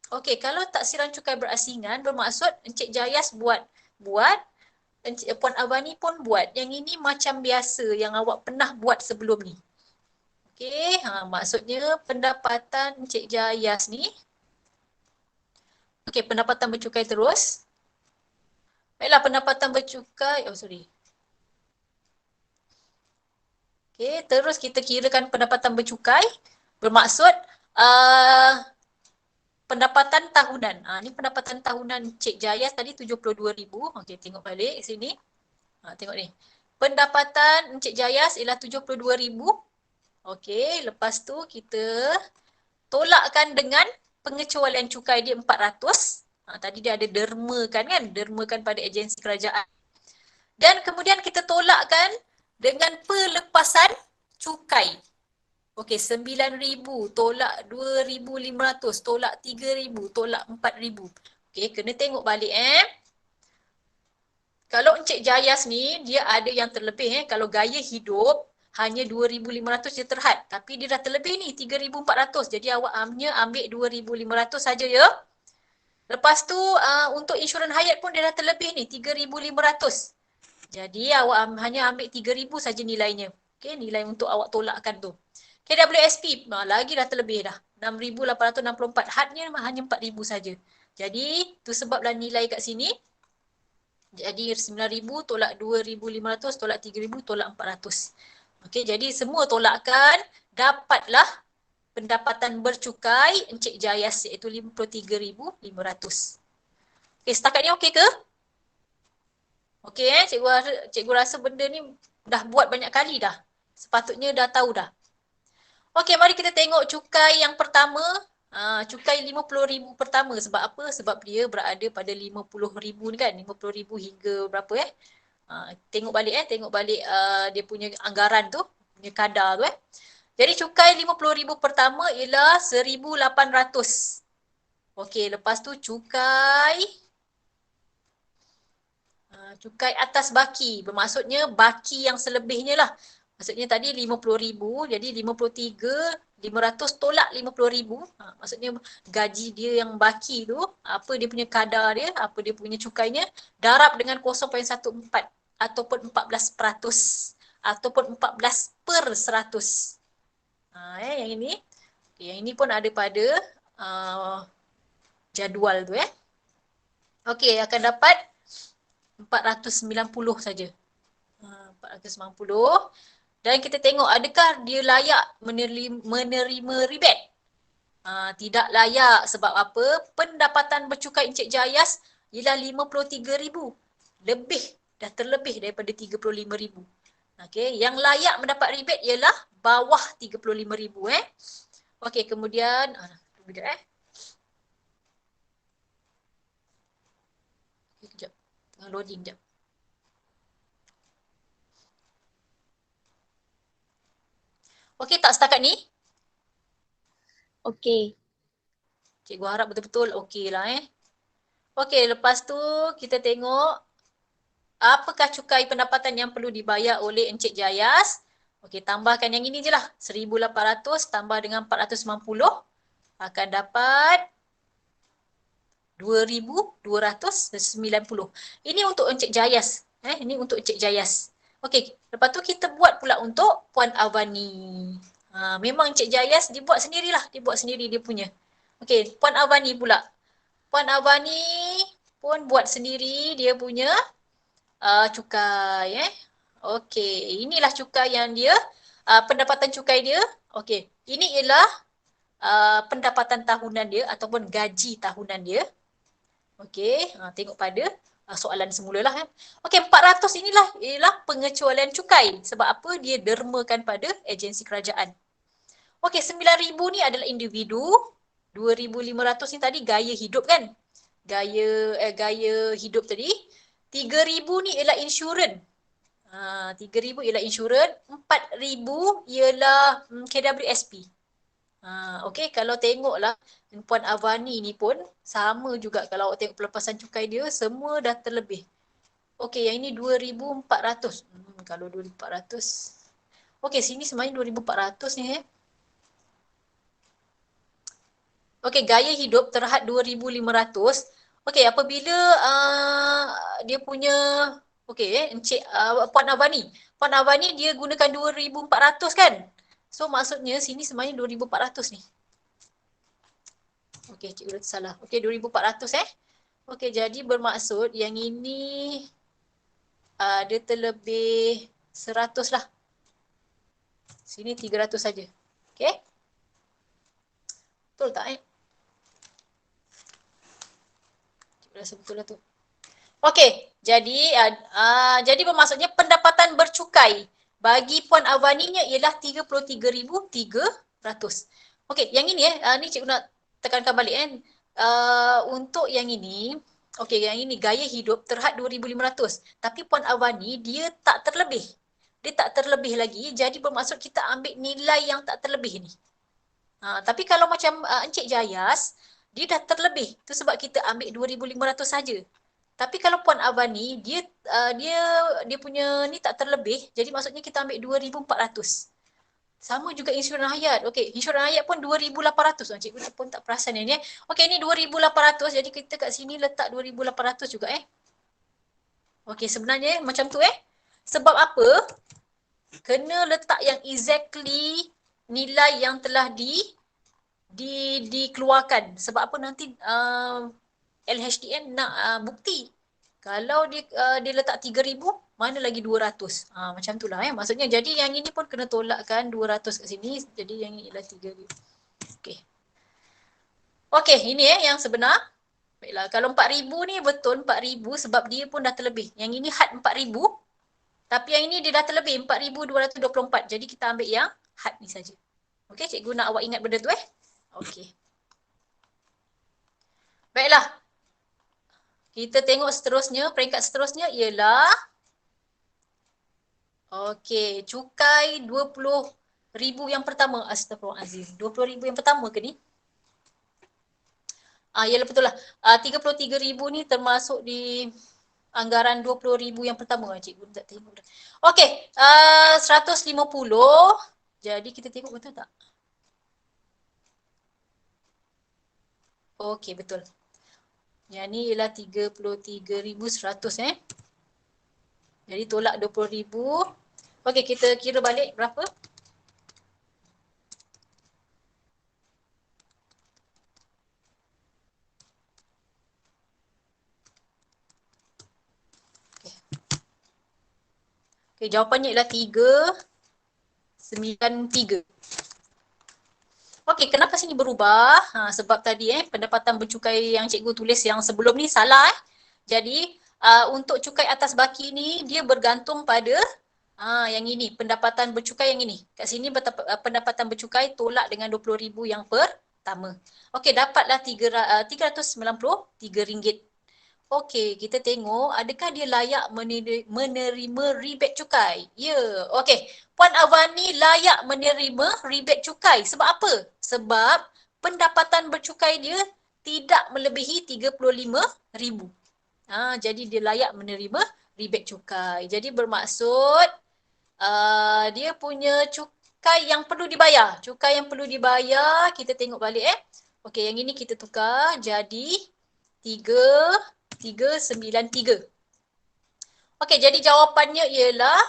Okey, kalau taksiran cukai berasingan bermaksud Encik Jayas buat, Puan Avani pun buat. Yang ini macam biasa yang awak pernah buat sebelum ni. Okey, maksudnya pendapatan Encik Jayas ni. Okey, pendapatan bercukai terus. Baiklah, pendapatan bercukai, Okey, terus kita kirakan pendapatan bercukai bermaksud uh, pendapatan tahunan. Ni pendapatan tahunan Cik Jayas tadi 72,000. Okey, tengok balik sini. Tengok ni. Pendapatan Encik Jayas ialah 72,000. Okey, lepas tu kita tolakkan dengan pengecualian cukai dia 400. Tadi dia ada dermakan kan? Dermakan pada agensi kerajaan. Dan kemudian kita tolakkan dengan pelepasan cukai. Okey, 9,000, tolak 2,500, tolak 3,000, tolak 4,000. Okey, kena tengok balik Kalau Encik Jayas ni, dia ada yang terlebih Kalau gaya hidup, hanya 2,500 je terhad. Tapi dia dah terlebih ni, 3,400. Jadi awak hanya ambil 2,500 saja ya. Lepas tu, untuk insurans hayat pun dia dah terlebih ni, 3,500. Jadi awak hanya ambil 3,000 saja nilainya. Okey, nilai untuk awak tolakkan tu. KWSP lagi dah terlebih dah. 6,864. Hadnya hanya 4,000 saja. Jadi tu sebablah nilai kat sini. Jadi 9,000 tolak 2,500 tolak 3,000 tolak 400. Okey, jadi semua tolakkan dapatlah pendapatan bercukai Encik Jayas iaitu 53,500. Okey, setakat ni okey ke? Okey cikgu rasa benda ni dah buat banyak kali dah. Sepatutnya dah tahu dah. Okey, mari kita tengok cukai yang pertama. Cukai 50,000 pertama. Sebab apa? Sebab dia berada pada 50,000 ni kan. 50,000 hingga berapa tengok balik dia punya anggaran tu, punya kadar tu Jadi cukai 50,000 pertama ialah 1,800. Okey, lepas tu cukai atas baki. Bermaksudnya baki yang selebihnya lah. Maksudnya tadi 50,000, jadi 53,500 tolak 50,000. Maksudnya gaji dia yang baki tu, apa dia punya kadar dia, apa dia punya cukainya, darab dengan 0.14 ataupun 14% ataupun 14/100. Yang ini. Yang ini pun ada pada jadual tu Okey, akan dapat 490 saja. 490. Dan kita tengok adakah dia layak menerima rebate. Tidak layak sebab apa? Pendapatan bercukai Encik Jayas ialah 53,000. Lebih, dah terlebih daripada 35,000. Okey, yang layak mendapat rebate ialah bawah 35,000 Okey, kemudian kejap Kejap. Tengah loading jap. Okey tak setakat ni? Okey. Cikgu harap betul-betul okey lah Okey, lepas tu kita tengok apakah cukai pendapatan yang perlu dibayar oleh Encik Jayas. Okey, tambahkan yang ini je lah. 1,800 tambah dengan 490 akan dapat 2,290. Ini untuk Encik Jayas. Ini untuk Encik Jayas. Okey, lepas tu kita buat pula untuk Puan Avani. Memang Encik Jayas dibuat sendirilah. Dia buat sendiri dia punya. Okey, Puan Avani pula. Puan Avani pun buat sendiri dia punya cukai Okey, inilah cukai yang dia pendapatan cukai dia. Okey, ini ialah pendapatan tahunan dia ataupun gaji tahunan dia. Okey, tengok pada soalan semula lah Okey, 400 inilah ialah pengecualian cukai. Sebab apa? Dia dermakan pada agensi kerajaan. Okey, 9,000 ni adalah individu. 2,500 ni tadi gaya hidup kan? Gaya hidup tadi. 3,000 ni ialah insurans. 3,000 ialah insurans. 4,000 ialah KWSP. Okey, kalau tengoklah Puan Avani ni pun sama juga kalau awak tengok pelepasan cukai dia semua dah terlebih. Okey, yang ini 2,400. Kalau 2,400. Okey, sini sebenarnya 2,400 ni Okey, gaya hidup terhad 2,500. Okey, apabila dia punya Encik Puan Avani. Puan Avani dia gunakan 2,400 kan? So maksudnya sini sebenarnya 2,400 ni. Okey, cikgu dah salah. Okey, 2,400 Okey, jadi bermaksud yang ini dia terlebih 100 lah. Sini 300 saja. Okey? Betul tak Rasa betul lah tu. Okey, jadi bermaksudnya pendapatan bercukai bagi Puan Avaninya ialah 33,300. Okey, yang ini ni cikgu nak tekankan balik untuk yang ini, okey, yang ini gaya hidup terhad 2,500. Tapi Puan Avani dia tak terlebih. Dia tak terlebih lagi, jadi bermaksud kita ambil nilai yang tak terlebih ni. Tapi kalau macam Encik Jayas, dia dah terlebih. Tu sebab kita ambil 2,500 saja. Tapi kalau Puan Avani, dia punya ni tak terlebih, jadi maksudnya kita ambil 2,400. Sama juga insurans hayat. Okey, insurans hayat pun 2,800. Cikgu pun tak perasan ni. Okey, ni 2,800, jadi kita kat sini letak 2,800 juga Okey, sebenarnya macam tu Sebab apa? Kena letak yang exactly nilai yang telah dikeluarkan. Sebab apa nanti LHDN nak bukti. Kalau dia letak 3,000, mana lagi 200. Macam tu lah Maksudnya jadi yang ini pun kena tolakkan 200 kat sini. Jadi yang ini ialah 3,000. Okey. Okey, ini yang sebenar. Baiklah, kalau 4,000 ni betul 4,000 sebab dia pun dah terlebih. Yang ini had 4,000. Tapi yang ini dia dah terlebih 4,224. Jadi kita ambil yang had ni saja. Okey, cikgu nak awak ingat benda tu Okey. Baiklah. Kita tengok seterusnya, peringkat seterusnya ialah okey, cukai 20,000 yang pertama. Astagfirullahalazim. 20,000 yang pertama ke ni? Yalah betul lah. 33,000 ni termasuk di anggaran 20,000 yang pertama. Cikgu tak tengok dah. Okey, 150. Jadi kita tengok betul tak? Okey, betul. Yang ni ialah 33,100 Jadi tolak 20,000. Okey, kita kira balik berapa? Okey, jawapannya ialah 393. Okey, kenapa sini berubah? Sebab tadi pendapatan bercukai yang cikgu tulis yang sebelum ni salah Jadi untuk cukai atas baki ni dia bergantung pada yang ini, pendapatan bercukai yang ini. Kat sini pendapatan bercukai tolak dengan 20,000 yang pertama. Okey, dapatlah RM393. Okey, kita tengok adakah dia layak menerima rebate cukai? Ya, okey. Puan Avani layak menerima rebate cukai. Sebab apa? Sebab pendapatan bercukai dia tidak melebihi 35,000. Jadi dia layak menerima rebate cukai. Jadi bermaksud dia punya cukai yang perlu dibayar. Cukai yang perlu dibayar, kita tengok balik Okey, yang ini kita tukar jadi 393. Okey, jadi jawapannya ialah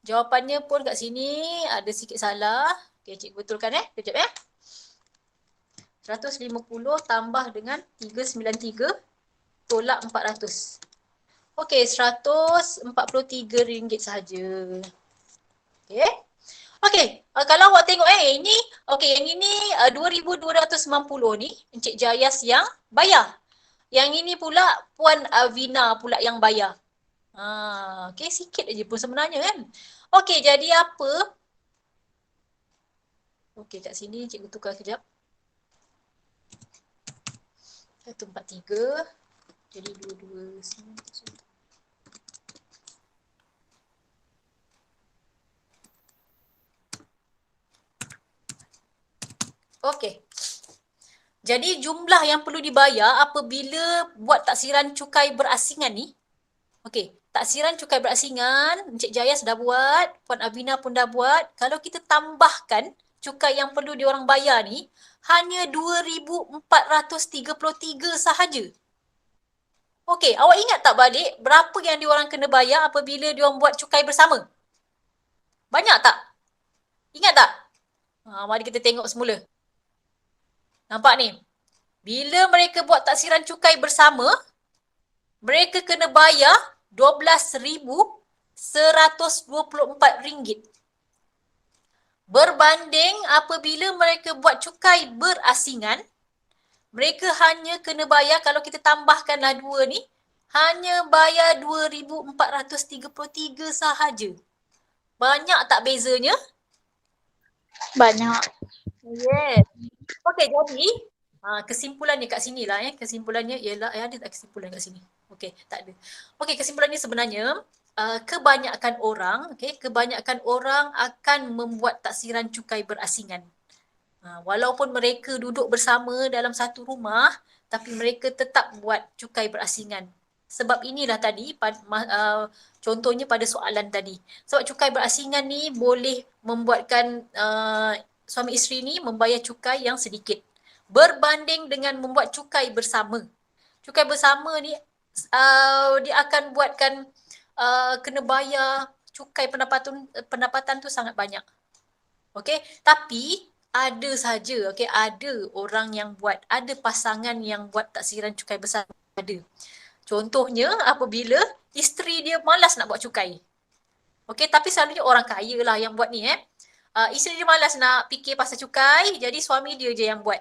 jawapannya pun kat sini ada sikit salah. Okey, cikgu betulkan Kejap 150 tambah dengan 393 tolak 400. Okey, RM143 sahaja. Okey. Okey, kalau awak tengok ini, okey, yang ini 2,290 ni Encik Jayas yang bayar. Yang ini pula Puan Avina pula yang bayar. Okey, sikit aja pun sebenarnya kan. Okey, jadi apa? Okey, kat sini cikgu tukar kejap. 143 jadi 22. Okey. Jadi jumlah yang perlu dibayar apabila buat taksiran cukai berasingan ni. Okey, taksiran cukai berasingan, Encik Jayas dah buat, Puan Avina pun dah buat. Kalau kita tambahkan cukai yang perlu diorang bayar ni hanya 2,433 sahaja. Okey, awak ingat tak balik berapa yang diorang kena bayar apabila diorang buat cukai bersama? Banyak tak? Ingat tak? Mari kita tengok semula. Nampak ni? Bila mereka buat taksiran cukai bersama, mereka kena bayar RM12,124. Berbanding apabila mereka buat cukai berasingan, mereka hanya kena bayar, kalau kita tambahkanlah dua ni, hanya bayar 2,433 sahaja. Banyak tak bezanya? Banyak. Yes. Okey, jadi kesimpulannya kat sini lah. Kesimpulannya ialah, ada tak kesimpulan kat sini? Okey, tak ada. Okey, kesimpulannya sebenarnya, kebanyakan orang akan membuat taksiran cukai berasingan. Walaupun mereka duduk bersama dalam satu rumah, tapi mereka tetap buat cukai berasingan. Sebab inilah tadi, contohnya pada soalan tadi. Sebab cukai berasingan ni boleh membuatkan suami isteri ni membayar cukai yang sedikit. Berbanding dengan membuat cukai bersama. Cukai bersama ni dia akan buatkan kena bayar cukai pendapatan tu sangat banyak. Okey, tapi ada saja, ada orang yang buat, ada pasangan yang buat taksiran cukai bersama, ada. Contohnya apabila isteri dia malas nak buat cukai. Okey, tapi selalunya orang kaya lah yang buat ni. Isteri dia malas nak fikir pasal cukai, jadi suami dia je yang buat.